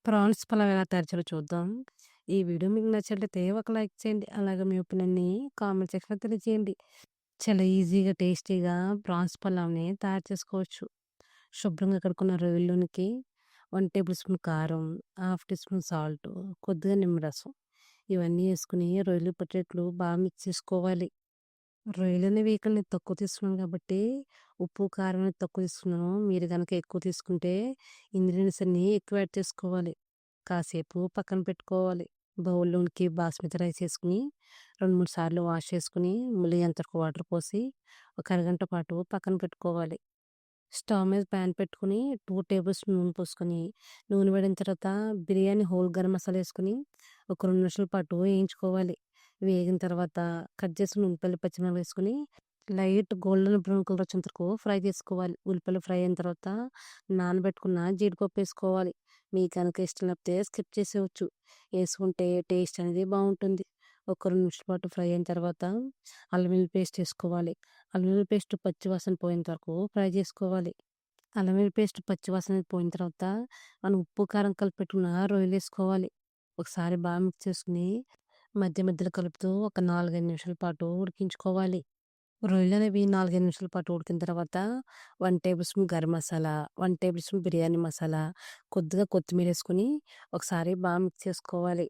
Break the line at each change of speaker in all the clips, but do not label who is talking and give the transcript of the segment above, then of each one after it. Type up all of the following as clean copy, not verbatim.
Prawns pulao ఎలా తయారు చేయాలో చూద్దాం. ఈ వీడియో మీకు నచ్చినట్లయితే ఒక లైక్ చేయండి. అలాగే మీ ఒపీనియన్‌ని కామెంట్ సెక్షన్‌లో తెలియజేయండి. చాలా ఈజీగా, టేస్టీగా ప్రాన్స్ పలావ్‌ని తయారు చేసుకోవచ్చు. శుభ్రంగా కడుక్కున్న రొయ్యల్లోనికి 1 టేబుల్ స్పూన్ కారం, హాఫ్ టీ స్పూన్ సాల్టు, కొద్దిగా నిమ్మరసం ఇవన్నీ ఏసుకొని రొయ్యలు పట్టేట్లు బాగా మిక్స్ చేసుకోవాలి. రొయ్యలనేవి ఇక్కడ నేను తక్కువ తీసుకున్నాను కాబట్టి, ఉప్పు, కారం అనేది తక్కువ తీసుకున్నాను. మీరు గనక ఎక్కువ తీసుకుంటే ఇంగ్రీడియెంట్స్ అన్నీ ఎక్కువ యాడ్ చేసుకోవాలి. కాసేపు పక్కన పెట్టుకోవాలి. బౌల్‌లోనికి బాస్మతి రైస్ ఏసుకొని 2, 3 సార్లు వాష్ చేసుకొని, ములిగేంత వరకు వాటర్ పోసి, ఒక అరగంట పాటు పక్కన పెట్టుకోవాలి. స్టవ్ మీద పాన్ పెట్టుకొని 2 టేబుల్ స్పూన్ నూనె పోసుకొని, నూనె వేడైన తర్వాత బిర్యానీ హోల్ గరం మసాలా ఏసుకొని, ఒక 2 నిమిషాల పాటు వేయించుకోవాలి. వేగిన తర్వాత కట్ చేసిన ఉల్లిపాయలు, పచ్చిమిరపకాయలు వేసుకొని, లైట్ గోల్డెన్ బ్రౌన్ కలర్ వచ్చేంత వరకు ఫ్రై చేసుకోవాలి. ఉల్లిపాయలు ఫ్రై అయిన తర్వాత నానబెట్టుకున్న జీడిపప్పు ఏసుకోవాలి. మీకు గనక ఇష్టం లేకపోతే స్కిప్ చేసేయొచ్చు. ఏసుకుంటే టేస్ట్ అనేది బావుంటుంది. ఒక 2 నిమిషాల పాటు ఫ్రై అయిన తర్వాత అల్లం వెల్లుల్లి పేస్ట్ ఏసుకోవాలి. అల్లం వెల్లుల్లి పేస్ట్ పచ్చి వాసన పోయేంత వరకు ఫ్రై చేసుకోవాలి. అల్లం వెల్లుల్లి పేస్ట్ పచ్చి వాసన పోయిన తర్వాత మనం ఉప్పు, కారం కలిపి పెట్టుకున్న రొయ్యలేసుకోవాలి. ఒకసారి బాగా మిక్స్ చేసుకొని మధ్య మధ్యలో కలుపుతూ ఒక 4, 5 నిమిషాల పాటు ఉడికించుకోవాలి. రొయ్యలనేవి 4, 5 నిమిషాల పాటు ఉడికిన తర్వాత 1 table spoon garam masala, 1 table spoon biryani masala, కొద్దిగా కొత్తిమీర ఏసుకొని ఒకసారి బాగా మిక్స్ చేసుకోవాలి.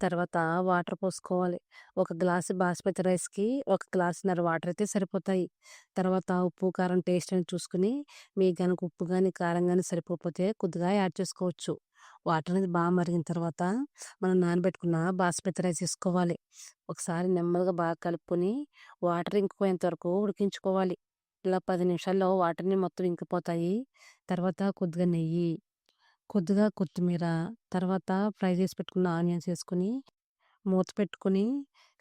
తర్వాత వాటర్ పోసుకోవాలి. ఒక గ్లాసు బాస్మతి రైస్‌కి ఒక గ్లాసున్నర వాటర్ అయితే సరిపోతాయి. తర్వాత ఉప్పు, కారం టేస్ట్ అని చూసుకొని మీకు గనుక ఉప్పు గాని, కారం గాని సరిపోకపోతే కొద్దిగా యాడ్ చేసుకోవచ్చు. వాటర్ అనేది బాగా మరిగిన తర్వాత మనం నానబెట్టుకున్న బాస్మతి రైస్ ఏసుకోవాలి. ఒకసారి నెమ్మదిగా బాగా కలుపుకొని వాటర్ ఇంకిపోయేంత వరకు ఉడికించుకోవాలి. ఇలా 10 నిమిషాల్లో వాటర్‌ని మొత్తం ఇంకిపోతాయి. తర్వాత కొద్దిగా నెయ్యి, కొద్దిగా కొత్తిమీర, తర్వాత ఫ్రై చేసి పెట్టుకున్న ఆనియన్స్ ఏసుకొని మూత పెట్టుకొని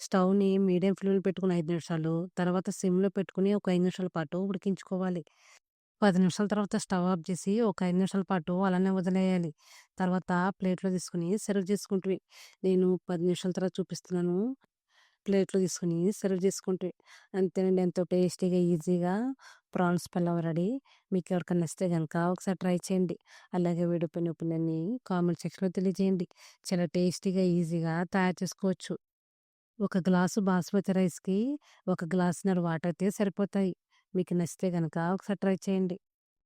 స్టవ్‌ని మీడియం ఫ్లేమ్‌లో పెట్టుకొని 5 నిమిషాలు, తర్వాత సిమ్‌లో పెట్టుకొని ఒక 5 నిమిషాల పాటు ఉడికించుకోవాలి. 10 నిమిషాల తర్వాత స్టవ్ ఆఫ్ చేసి ఒక 5 నిమిషాల పాటు అలానే వదిలేయాలి. తర్వాత ప్లేట్‌లో తీసుకొని సర్వ్ చేసుకుంటివి. నేను 10 నిమిషాల తర్వాత చూపిస్తున్నాను. ప్లేట్‌లో తీసుకొని సర్వ్ చేసుకుంటివి. అంతేనండి. ఎంతో టేస్టీగా, ఈజీగా ప్రాన్స్ పలావ్ రెడీ. మీకు ఎవరికైనా నచ్చితే గనక ఒకసారి ట్రై చేయండి. అలాగే వీడియో పైన ఒపీనియన్‌ని కామెంట్ సెక్షన్‌లో తెలియజేయండి. చాలా టేస్టీగా, ఈజీగా తయారు చేసుకోవచ్చు. ఒక గ్లాసు బాస్మతి రైస్‌కి ఒక గ్లాసున్నర వాటర్ అయితే సరిపోతాయి. మీకు నచ్చితే గనక ఒకసారి ట్రై చేయండి.